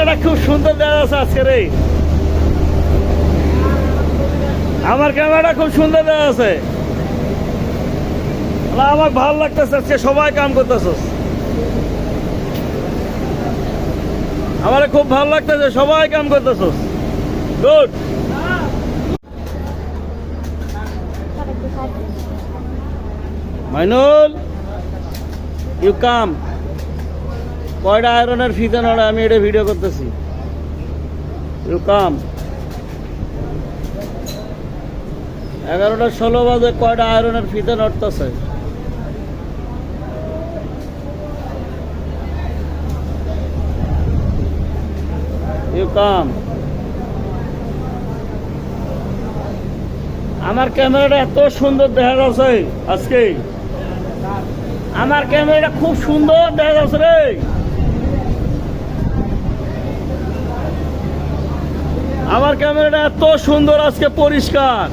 ক্যামেরাটা খুব সুন্দর দেখা যাচ্ছে আজকে রে। আমার ক্যামেরাটা খুব সুন্দর দেখা যাচ্ছে। আমার ভালো লাগতেছে আজকে সবাই কাম করতেছ। আমার খুব ভালো লাগতেছে সবাই কাম করতেছ। গুড। Mainul you come. কয়টা আয়রনের ফিতে নড়ে আমি এটা ভিডিও করতেছি। You come. 11:16 বাজে কয়টা আয়রনের ফিতে নড়তেছে। You come. আমার ক্যামেরাটা এত সুন্দর দেখা যাচ্ছে আজকে। আমার ক্যামেরাটা খুব সুন্দর দেখা যাচ্ছে রে। আমার ক্যামেরাটা এত সুন্দর আজকে, পরিষ্কার।